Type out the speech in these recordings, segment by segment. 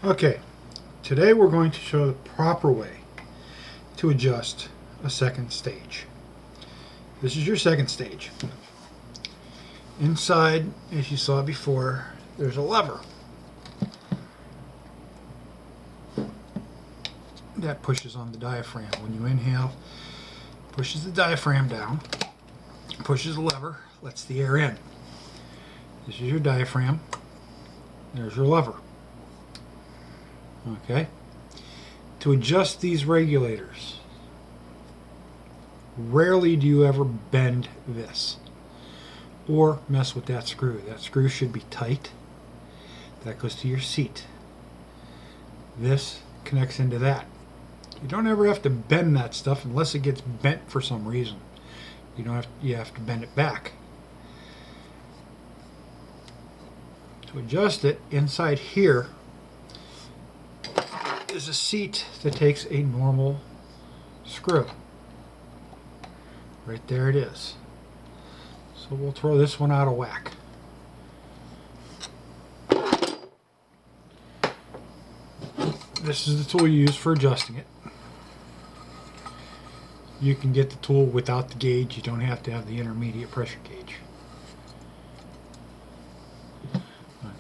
Okay, today we're going to show the proper way to adjust a second stage. This is your second stage. Inside, as you saw before, there's a lever that pushes on the diaphragm. When you inhale, pushes the diaphragm down, pushes the lever, lets the air in. This is your diaphragm. There's your lever. Okay. To adjust these regulators, rarely do you ever bend this or mess with that screw. That screw should be tight. That goes to your seat. This connects into that. You don't ever have to bend that stuff unless it gets bent for some reason. You have to bend it back. To adjust it, inside here is a seat that takes a normal screw. Right there it is. So we'll throw this one out of whack. This is the tool you use for adjusting it. You can get the tool without the gauge. You don't have to have the intermediate pressure gauge.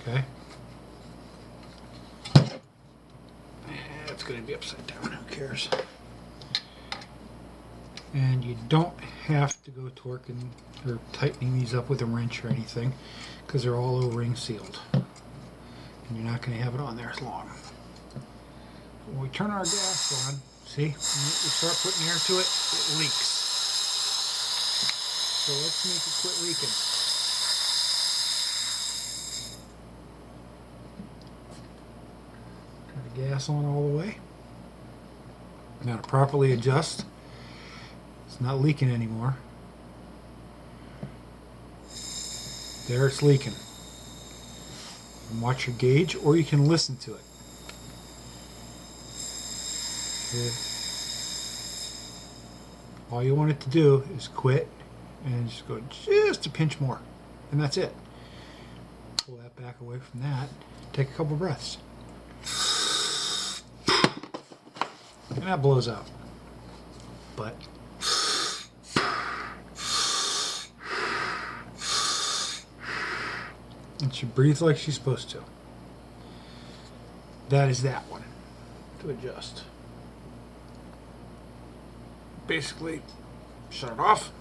Okay. It's going to be upside down. Who cares? And you don't have to go torquing or tightening these up with a wrench or anything because they're all O-ring sealed. And you're not going to have it on there as long. When we turn our gas on, see, when you start putting air to it, it leaks. So let's make it quit leaking. Turn the gas on all the way. Now to properly adjust, it's not leaking anymore. There it's leaking. You can watch your gauge or you can listen to it. Okay. All you want it to do is quit and just go just a pinch more, and that's it. Pull that back away from that, take a couple breaths, and that blows out. But it should breathe like she's supposed to. That is that one to adjust. Basically, shut it off,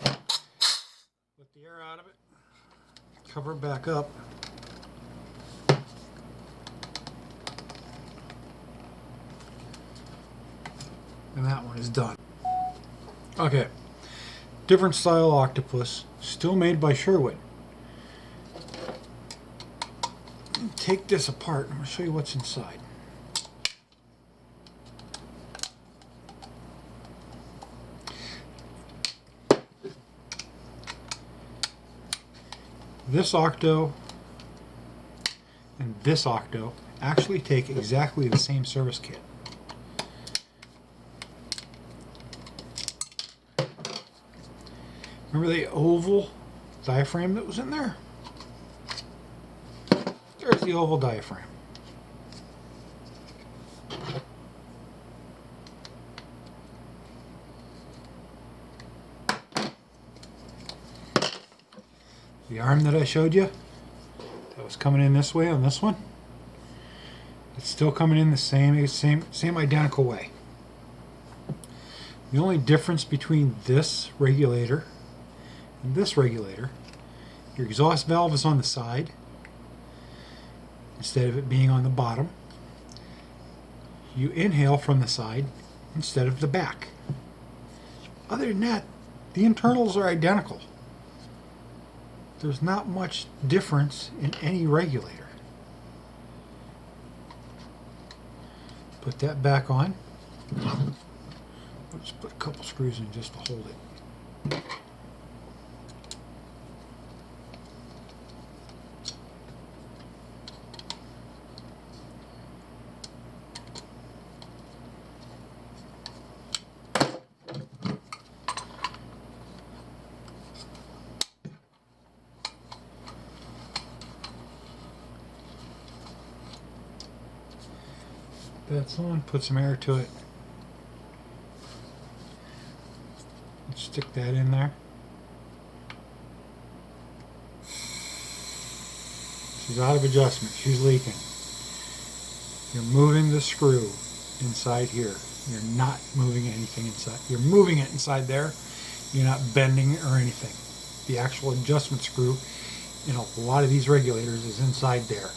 let the air out of it, cover it back up, and that one is done. Okay, different style octopus, still made by Sherwood. Take this apart, I'm going to show you what's inside. This octo and this octo actually take exactly the same service kit. Remember the oval diaphragm that was in there? There's the oval diaphragm. The arm that I showed you, that was coming in this way on this one, it's still coming in the same identical way. The only difference between this regulator and this regulator, your exhaust valve is on the side instead of it being on the bottom. You inhale from the side instead of the back. Other than that, the internals are identical. There's not much difference in any regulator. Put that back on. Let's put a couple screws in just to hold it. That's on. Put some air to it. Stick that in there. She's out of adjustment. She's leaking. You're moving the screw inside here. You're not moving anything inside. You're moving it inside there. You're not bending it or anything. The actual adjustment screw in a lot of these regulators is inside there.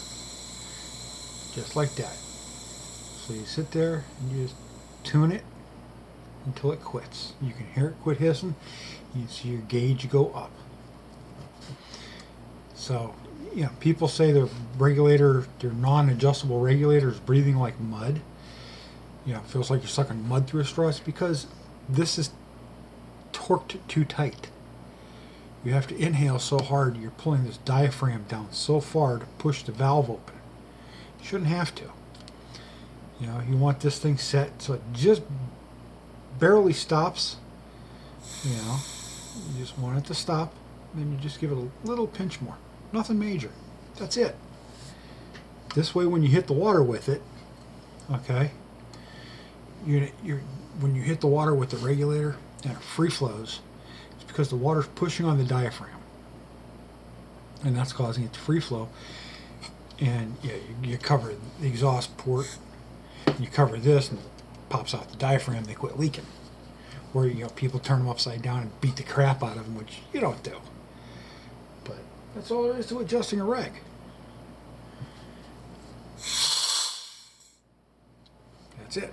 Just like that. So you sit there and you just tune it until it quits. You can hear it quit hissing. You see your gauge go up. So, you know, people say their regulator, their non-adjustable regulator is breathing like mud. You know, it feels like you're sucking mud through a straw. It's because this is torqued too tight. You have to inhale so hard, you're pulling this diaphragm down so far to push the valve open. You shouldn't have to. You know, you want this thing set so it just barely stops. You know, you just want it to stop, then you just give it a little pinch more. Nothing major. That's it. This way, when you hit the water with it, okay, you're when you hit the water with the regulator and it free flows, it's because the water's pushing on the diaphragm, and that's causing it to free flow. And yeah, you cover the exhaust port, and you cover this, and it pops out the diaphragm. They quit leaking. Where, you know, people turn them upside down and beat the crap out of them, which you don't do. But that's all there is to adjusting a reg. That's it.